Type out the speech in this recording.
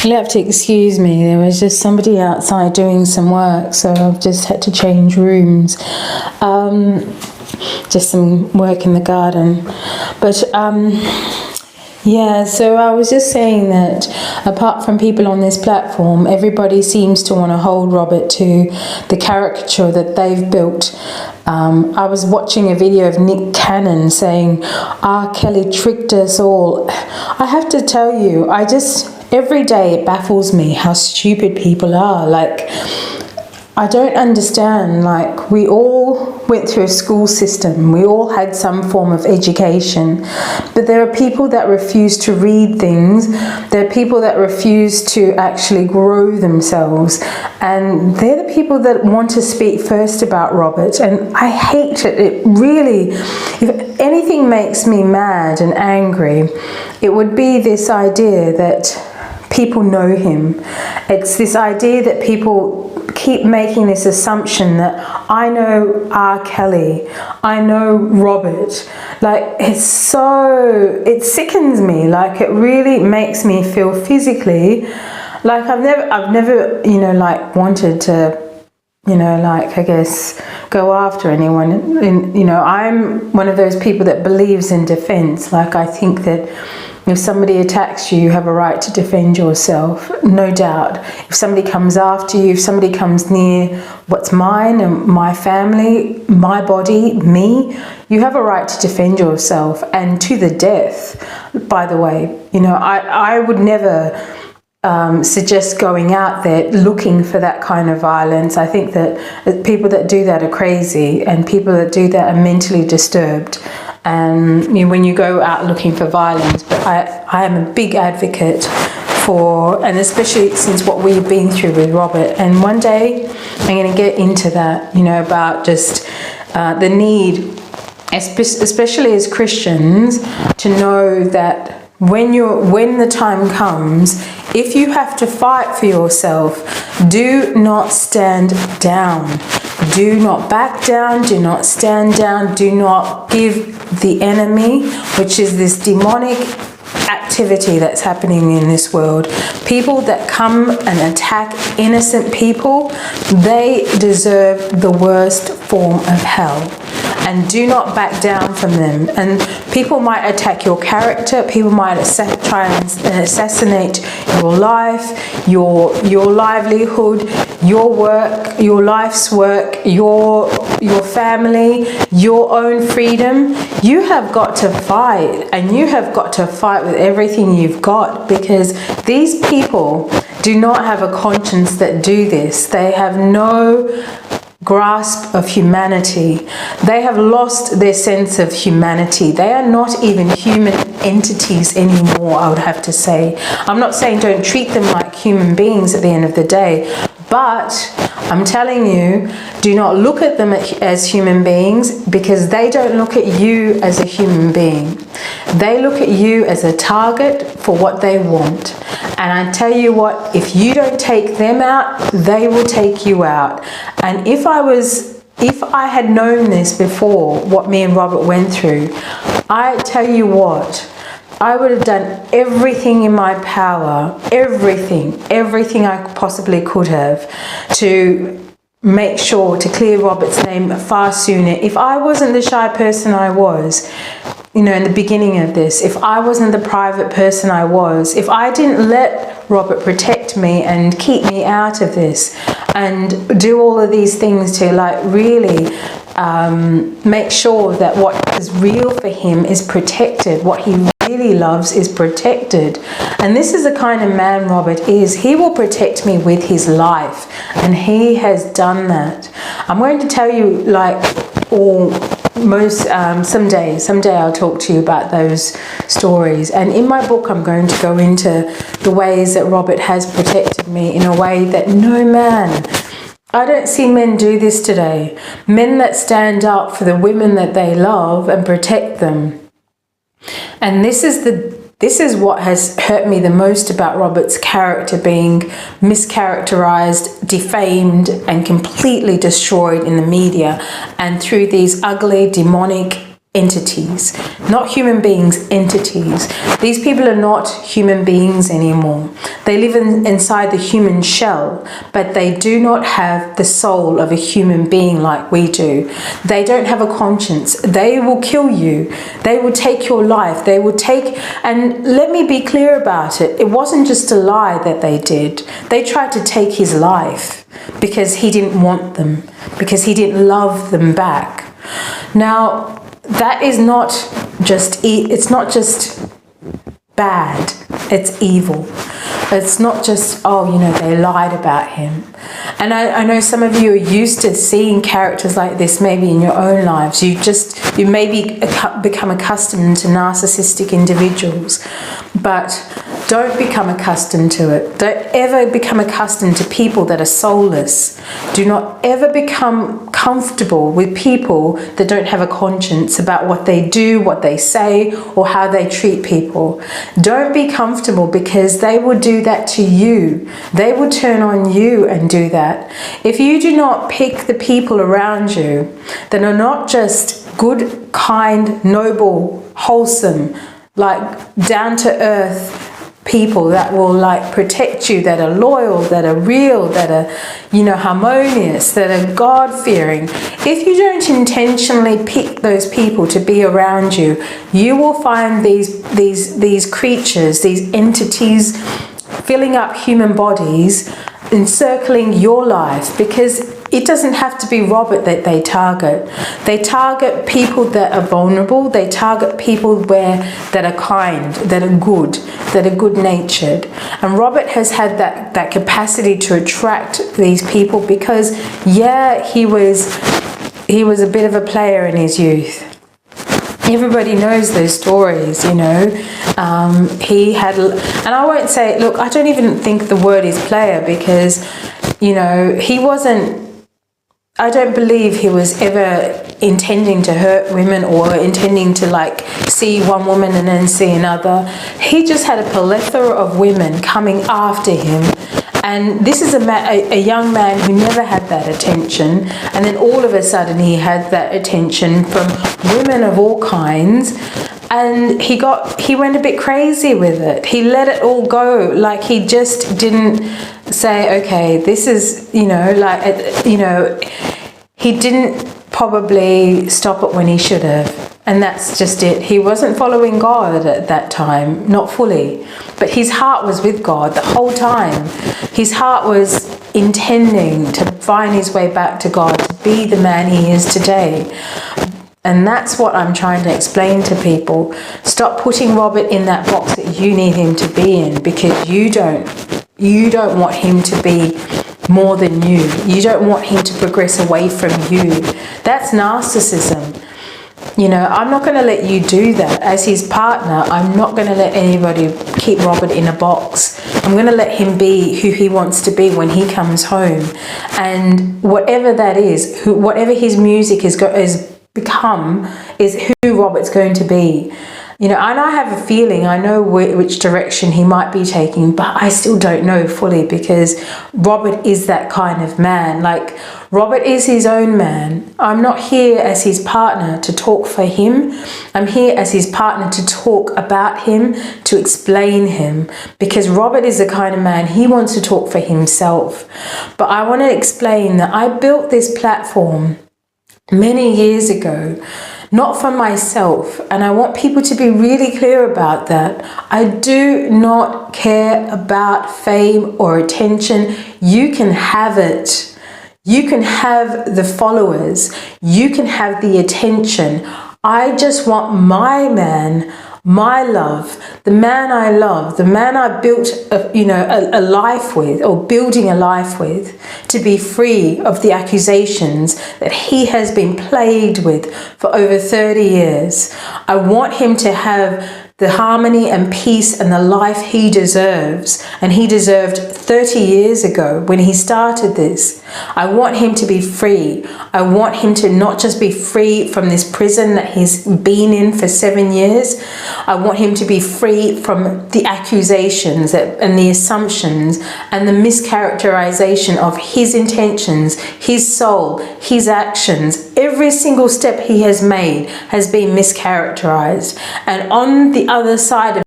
You'll have to excuse me. There was just somebody outside doing some work, so I've just had to change rooms. Just some work in the garden. But yeah, so I was just saying that apart from people on this platform, everybody seems to want to hold Robert to the caricature that they've built. I was watching a video of Nick Cannon saying R.Kelly tricked us all. I have to tell you, every day it baffles me how stupid people are. Like, I don't understand. Like, we all went through a school system. We all had some form of education. But there are people that refuse to read things. There are people that refuse to actually grow themselves. And they're the people that want to speak first about Robert. And I hate it. It really, if anything makes me mad and angry, it would be this idea that people know him. It's this idea that people keep making this assumption that I know R.Kelly, I know Robert. Like, it sickens me. Like, it really makes me feel physically like I've never like wanted to, I guess, go after anyone. And, I'm one of those people that believes in defense. Like, I think that if somebody attacks you, you have a right to defend yourself, no doubt. If somebody comes after you, if somebody comes near what's mine and my family, my body, me, you have a right to defend yourself, and to the death, by the way. I would never suggest going out there looking for that kind of violence. I think that people that do that are crazy, and people that do that are mentally disturbed. And when you go out looking for violence, but I am a big advocate for, and especially since what we've been through with Robert. And one day I'm going to get into that, about just the need, especially as Christians, to know that when the time comes, if you have to fight for yourself, do not stand down. Do not back down. Do not stand down. Do not give the enemy, which is this demonic activity that's happening in this world. People that come and attack innocent people, they deserve the worst form of hell. And do not back down from them. And people might attack your character. People might try and assassinate your life, your livelihood, your work, your life's work, your family, your own freedom. You have got to fight, and you have got to fight with everything you've got, because these people do not have a conscience that do this. They have no grasp of humanity. They have lost their sense of humanity. They are not even human entities anymore, I would have to say. I'm not saying don't treat them like human beings at the end of the day, but I'm telling you, do not look at them as human beings, because they don't look at you as a human being. They look at you as a target for what they want. And I tell you what, if you don't take them out, they will take you out. And if I had known this before, what me and Robert went through, I tell you what, I would have done everything in my power, everything I possibly could have, to make sure to clear Robert's name far sooner. If I wasn't the shy person I was, in the beginning of this, if I wasn't the private person I was, if I didn't let Robert protect me and keep me out of this and do all of these things to really make sure that what is real for him is protected, what he really loves is protected. And this is the kind of man Robert is. He will protect me with his life, and he has done that. I'm going to tell you someday I'll talk to you about those stories. And in my book I'm going to go into the ways that Robert has protected me in a way that no man, I don't see men do this today. Men that stand up for the women that they love and protect them. And this is what has hurt me the most about Robert's character being mischaracterized, defamed, and completely destroyed in the media and through these ugly, demonic entities, not human beings, entities. These people are not human beings anymore. They live inside the human shell, but they do not have the soul of a human being like we do. They don't have a conscience. They will kill you. They will take your life. They will take, and let me be clear about it. It wasn't just a lie that they did. They tried to take his life because he didn't want them, because he didn't love them back. Now, that is not just, it's not just bad, it's evil. It's not just, oh, you know, they lied about him. And I know some of you are used to seeing characters like this maybe in your own lives. You maybe become accustomed to narcissistic individuals, but don't become accustomed to it. Don't ever become accustomed to people that are soulless. Do not ever become comfortable with people that don't have a conscience about what they do, what they say, or how they treat people. Don't be comfortable, because they will do that to you. They will turn on you and do that. If you do not pick the people around you that are not just good, kind, noble, wholesome, like down to earth people that will like protect you, that are loyal, that are real, that are, you know, harmonious, that are God-fearing. If you don't intentionally pick those people to be around you, you will find these creatures, these entities filling up human bodies, encircling your life, because it doesn't have to be Robert that they target. They target people that are vulnerable. They target people that are kind, that are good-natured. And Robert has had that capacity to attract these people because, yeah, he was a bit of a player in his youth. Everybody knows those stories, you know. He had, and I won't say, look, I don't even think the word is player, because, you know, he wasn't, I don't believe he was ever intending to hurt women or intending to like see one woman and then see another. He just had a plethora of women coming after him. And this is a young man who never had that attention. And then all of a sudden he had that attention from women of all kinds. And he went a bit crazy with it. He let it all go. Like, he just didn't say, okay, this is, you know, like, you know, he didn't probably stop it when he should have. And that's just it. He wasn't following God at that time, not fully. But his heart was with God the whole time. His heart was intending to find his way back to God, to be the man he is today. And that's what I'm trying to explain to people. Stop putting Robert in that box that you need him to be in, because you don't want him to be more than you. You don't want him to progress away from you. That's narcissism. You know, I'm not going to let you do that. As his partner, I'm not going to let anybody keep Robert in a box. I'm going to let him be who he wants to be when he comes home. And whatever that is, whatever his music is become, is who Robert's going to be. You know, and I have a feeling, I know which direction he might be taking, but I still don't know fully, because Robert is that kind of man. Like, Robert is his own man. I'm not here as his partner to talk for him. I'm here as his partner to talk about him, to explain him, because Robert is the kind of man, he wants to talk for himself. But I want to explain that I built this platform many years ago, not for myself, and I want people to be really clear about that. I do not care about fame or attention. You can have it. You can have the followers. You can have the attention. I just want my man, my love, the man I love, the man I built a life with, or building a life with, to be free of the accusations that he has been plagued with for over 30 years. I want him to have the harmony and peace and the life he deserves, and he deserved 30 years ago when he started this. I want him to be free. I want him to not just be free from this prison that he's been in for 7 years. I want him to be free from the accusations and the assumptions and the mischaracterization of his intentions, his soul, his actions. Every single step he has made has been mischaracterized. And on the other side of